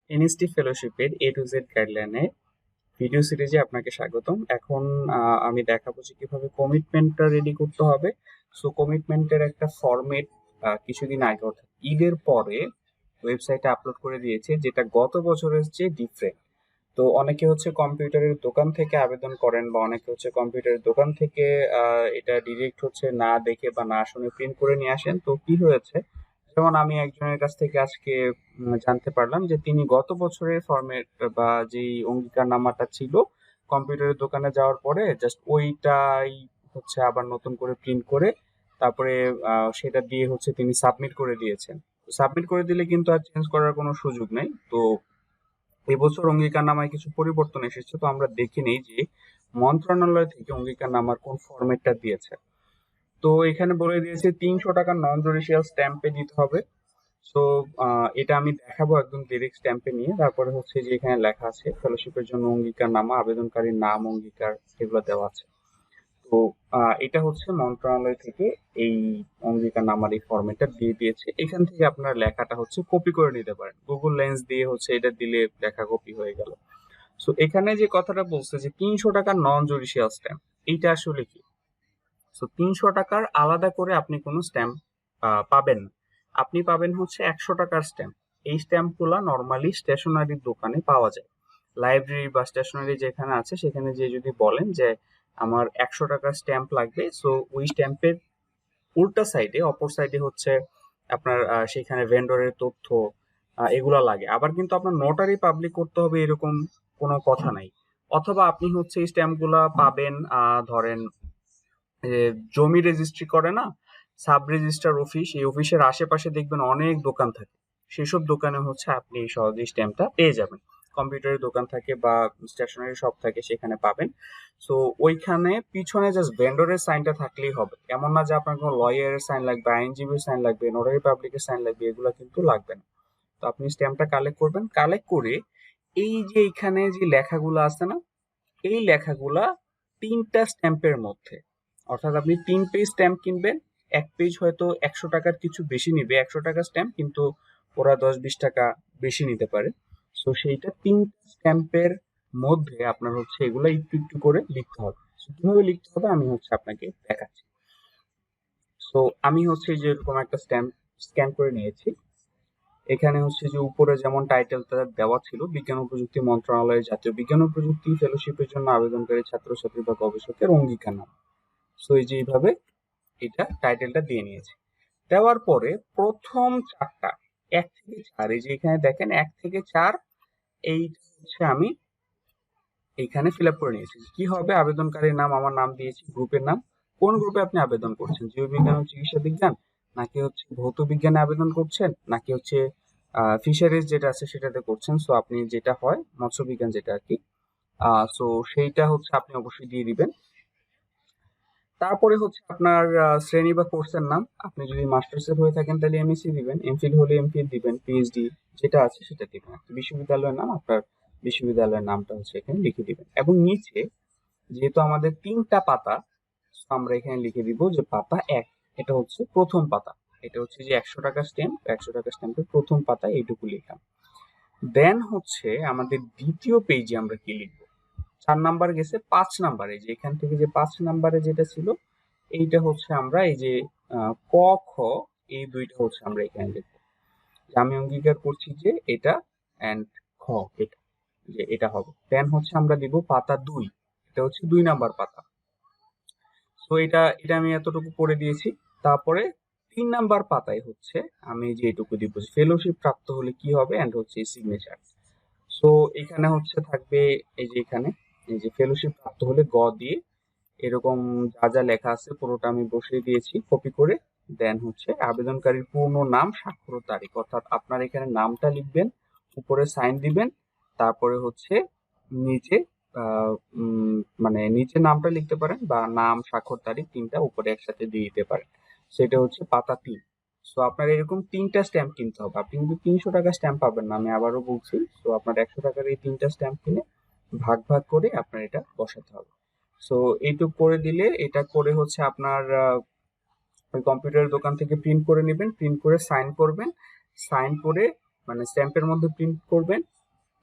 NST ফেলোশিপের A to Z গাইডলাইনে video সিরিজে আপনাকে স্বাগতম। এখন আমি দেখাবো যে কিভাবে কমিটমেন্টটা রেডি করতে হবে। সো কমিটমেন্টের একটা ফরম্যাট কিছুদিন আগে অর্থাৎ ঈদের পরে ওয়েবসাইটে আপলোড করে দিয়েছে, যেটা গত বছরের চেয়ে ডিফারেন্ট। তো অনেকে হচ্ছে কম্পিউটারের দোকান থেকে আবেদন করেন, বা অনেকে হচ্ছে কম্পিউটারের দোকান থেকে এটা ডিরেক্ট হচ্ছে না দেখে বা না শুনে প্রিন্ট করে নিয়ে আসেন। তো কি হয়েছে, যেমন আমি একজনের কাছ থেকে আজকে জানতে পারলাম যে তিনি গত বছরের ফরম্যাট বা যেই অঙ্গীকারনামাটা ছিল কম্পিউটারের দোকানে যাওয়ার পরে জাস্ট ওইটাই হচ্ছে আবার নতুন করে প্রিন্ট করে তারপরে সেটা দিয়ে হচ্ছে তিনি সাবমিট করে দিয়েছেন। সাবমিট করে দিলে কিন্তু আর চেঞ্জ করার কোনো সুযোগ নেই। তো এবছর অঙ্গীকারনামায় কিছু পরিবর্তন এসেছে, তো আমরা দেখে নেই যে মন্ত্রণালয় থেকে অঙ্গীকারনামার কোন ফরম্যাটটা দিয়েছে। তো এখানে বলে দিয়েছে 300 টাকা নন জুডিশিয়াল স্ট্যাম্পে দিতে হবে। সো এটা আমি দেখাবো একদম ডিরেক্ট স্ট্যাম্পে নিয়ে। তারপরে হচ্ছে যে এখানে লেখা আছে ফেলোশিপের জন্য অঙ্গীকারনামা, আবেদনকারীর নাম, অঙ্গীকার, এগুলো দেওয়া আছে। তো এটা হচ্ছে মন্ত্রণালয় থেকে এই অঙ্গীকারনামার এই ফরম্যাটটা দিয়ে দিয়েছে। এখান থেকে আপনার লেখাটা হচ্ছে কপি করে নিতে পারেন, গুগল লেন্স দিয়ে হচ্ছে এটা দিলে লেখা কপি হয়ে গেল। সো এখানে যে কথাটা বলছে যে 300 টাকা নন জুডিশিয়াল স্ট্যাম্প, এইটা আসলে কি? সো 300 টাকার আলাদা করে আপনি কোনো স্ট্যাম্প পাবেন না। আপনি পাবেন হচ্ছে 100 টাকার স্ট্যাম্প। এই স্ট্যাম্পগুলো নর্মালি স্টেশনারির দোকানে পাওয়া যায়। লাইব্রেরি বা স্টেশনারি যেখানে আছে সেখানে যে যদি বলেন যে আমার 100 টাকার স্ট্যাম্প লাগবে, সো ওই স্ট্যাম্পের উল্টা সাইডে, অপর সাইডে হচ্ছে আপনার সেখানে ভেন্ডরের তথ্য এগুলা লাগে। আবার কিন্তু আপনার নোটারি পাবলিক করতে হবে এরকম কোনো কথা নাই। অথবা আপনি হচ্ছে এই স্ট্যাম্পগুলা পাবেন ধরেন জমি রেজিস্ট্রি করে না, সাব রেজিস্ট্রার অফিস, এই অফিসের আশেপাশে দেখবেন অনেক দোকান থাকে। সেসব দোকানে হচ্ছে আপনি সহজেই স্ট্যাম্পটা পেয়ে যাবেন। কম্পিউটারের দোকান থাকে বা স্টেশনারি শপ থাকে, সেখানে পাবেন। সো ওইখানে পিছনে জাস্ট ভেন্ডরের সাইনটা থাকলেই হবে। এমন না যে আপনার কোনো লয়ারের সাইন লাগবে, আইনজীবীর সাইন লাগবে, নোটারি পাবলিকের সাইন লাগবে, এগুলো কিন্তু লাগবে না। তো আপনি স্ট্যাম্পটা কালেক্ট করবেন, কালেক্ট করে এই যে এখানে যে লেখাগুলো আছে না, এই লেখাগুলা 3টা স্ট্যাম্পের মধ্যে, অর্থাৎ আপনি 3 পেজ স্ট্যাম্প কিনবেন। এক পেজ হয়তো 100 টাকার কিছু বেশি নিবে, 100 টাকা স্ট্যাম্প, কিন্তু ওরা 10-20 টাকা বেশি নিতে পারে। সো সেইটা 3টা স্ট্যাম্পের মধ্যে আপনার হচ্ছে এগুলা একটু একটু করে লিখতে হবে। So, কিভাবে লিখতে হবে আমি হচ্ছে আপনাকে দেখাচ্ছি। সো আমি হচ্ছে যে এরকম একটা স্ট্যাম্প স্ক্যান করে নিয়েছি। এখানে হচ্ছে যে উপরে যেমন টাইটেলটা দেওয়া ছিল, বিজ্ঞান ও প্রযুক্তি মন্ত্রণালয়ের জাতীয় বিজ্ঞান ও প্রযুক্তি ফেলোশিপের জন্য আবেদনকারী ছাত্রছাত্রী বা গবেষকের অঙ্গীকারনামা। সো এই যে এইভাবে এটা টাইটেলটা দিয়ে নিয়েছে। দেওয়ার পরে প্রথম চারটা, 1 থেকে 4, এই যে এখানে দেখেন 1 থেকে 4, এইটা হচ্ছে আমি এইখানে ফিল আপ করে নিয়েছি। কি হবে, আবেদনকারীর নাম, আমার নাম দিয়েছি, গ্রুপের নাম, কোন গ্রুপে আপনি আবেদন করছেন, জীববিজ্ঞান ও চিকিৎসা বিজ্ঞান, নাকি হচ্ছে ভৌত বিজ্ঞানে আবেদন করছেন, নাকি হচ্ছে ফিশারিজ যেটা আছে সেটাতে করছেন। সো আপনি যেটা হয় মৎস্য বিজ্ঞান যেটা আর কি, সো সেইটা হচ্ছে আপনি অবশ্যই দিয়ে দিবেন। তারপরে হচ্ছে আপনার শ্রেণী বা কোর্সের নাম। আপনি যদি মাস্টার্সের হয়ে থাকেন তাহলে এমএসসি দিবেন, এমফিল হলে এমফিল দিবেন, পিএইচডি যেটা আছে সেটা দিবেন। একটা বিশ্ববিদ্যালয়ের নাম, আপনার বিশ্ববিদ্যালয়ের নামটা হচ্ছে এখানে লিখে দিবেন। এবং নিচে যেহেতু আমাদের 3টা পাতা, so আমরা এখানে লিখে দিব যে পাতা 1, এটা হচ্ছে প্রথম পাতা। এটা হচ্ছে যে 100 টাকা স্ট্যাম্প, 100 টাকা স্ট্যাম্পের প্রথম পাতা, এইটুকু লিখলাম। দেন হচ্ছে আমাদের দ্বিতীয় পেজে আমরা কি লিখবো, 4 নাম্বার গেছে, 5 নাম্বারে যে এখান থেকে যে 5 নাম্বারে যেটা ছিল, এইটা হচ্ছে আমরা এই যে ক খ, এই দুইটা হচ্ছে আমরা এখানে লিখবো যে আমি অঙ্গীকার করছি যে এটা অ্যান্ড খ, এটা যে এটা হবে। দেন হচ্ছে আমরা দিব পাতা 2, এটা হচ্ছে 2 নাম্বার পাতা। তো এটা এটা আমি এতটুকু করে দিয়েছি। তারপরে 3 নাম্বার পাতায় হচ্ছে আমি যে এটুকু দিব, ফেলোশিপ প্রাপ্ত হলে কি হবে, অ্যান্ড হচ্ছে সিগনেচার। সো এখানে হচ্ছে থাকবে এই যে এখানে এই যে ফেলোশিপ প্রাপ্ত হলে দিয়ে এরকম যা যা লেখা আছে পুরোটা আমি বসিয়ে দিয়েছি কপি করে। দেন হচ্ছে আবেদনকারীর পূর্ণ নাম, স্বাক্ষর ও তারিখ, অর্থাৎ আপনার এখানে নামটা লিখবেন, উপরে সাইন দিবেন, তারপরে হচ্ছে নিচে মানে নিচে নামটা লিখতে পারেন, বা নাম, স্বাক্ষর, তারিখ, 3টা উপরে একসাথে দিয়ে দিতে পারেন। সেটা হচ্ছে পাতা 3। সো আপনার এরকম 3টা স্ট্যাম্প কিনতে হবে। আপনি কিন্তু 300 টাকা স্ট্যাম্প পাবেন না, আমি আবারও বলছি। সো আপনার 100 টাকার এই 3টা স্ট্যাম্প কিনে ভাগ ভাগ করে আপনার এটা বসাতে হবে। সো এইটুক করে দিলে, এটা করে হচ্ছে আপনার ওই কম্পিউটারের দোকান থেকে প্রিন্ট করে নেবেন, প্রিন্ট করে সাইন করবেন, সাইন করে মানে স্ট্যাম্পের মধ্যে প্রিন্ট করবেন,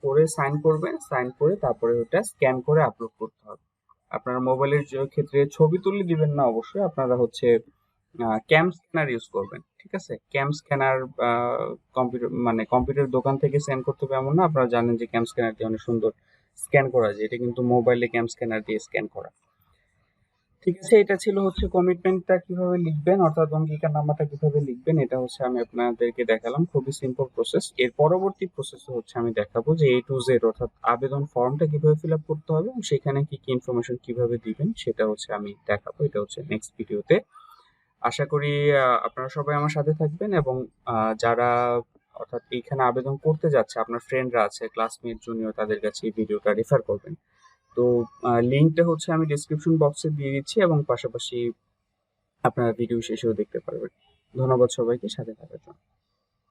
করে সাইন করবেন, সাইন করে তারপরে ওটা স্ক্যান করে আপলোড করতে হবে। আপনার মোবাইলের ক্ষেত্রে ছবি তুলে দিবেন না অবশ্যই, আপনারা হচ্ছে ক্যাম স্ক্যানার ইউজ করবেন, ঠিক আছে? ক্যাম স্ক্যানার কম্পিউটার মানে কম্পিউটার দোকান থেকে স্ক্যান করতে হবে এমন না, আপনারা জানেন যে ক্যাম স্ক্যানার দিয়ে অনেক সুন্দর স্ক্যান করা যায়, এটা কিন্তু মোবাইলে ক্যাম স্ক্যানার দিয়ে স্ক্যান করা। ঠিক আছে, এটা ছিল হচ্ছে কমিটমেন্টটা কিভাবে লিখবেন, অর্থাৎ অঙ্গীকার নামাটা কিভাবে লিখবেন, এটা হচ্ছে আমি আপনাদেরকে দেখালাম, খুবই সিম্পল প্রসেস। এর পরবর্তী প্রসেস হচ্ছে আমি দেখাবো যে A to Z অর্থাৎ আবেদন ফর্মটা কিভাবে ফিল আপ করতে হবে এবং সেখানে কি কি ইনফরমেশন কিভাবে দিবেন সেটা হচ্ছে আমি দেখাবো, এটা হচ্ছে নেক্সট ভিডিওতে। আশা করি আপনারা সবাই আমার সাথে থাকবেন এবং যারা অর্থাৎ এইখানে আবেদন করতে যাচ্ছে আপনার ফ্রেন্ডরা আছে, ক্লাসমেট, জুনিয়র, তাদের কাছে এই ভিডিওটা রেফার করবেন। তো লিঙ্কটা হচ্ছে আমি ডেসক্রিপশন বক্সে দিয়ে দিচ্ছি এবং পাশাপাশি আপনারা ভিডিও শেষেও দেখতে পারবেন। ধন্যবাদ সবাইকে সাথে থাকার জন্য।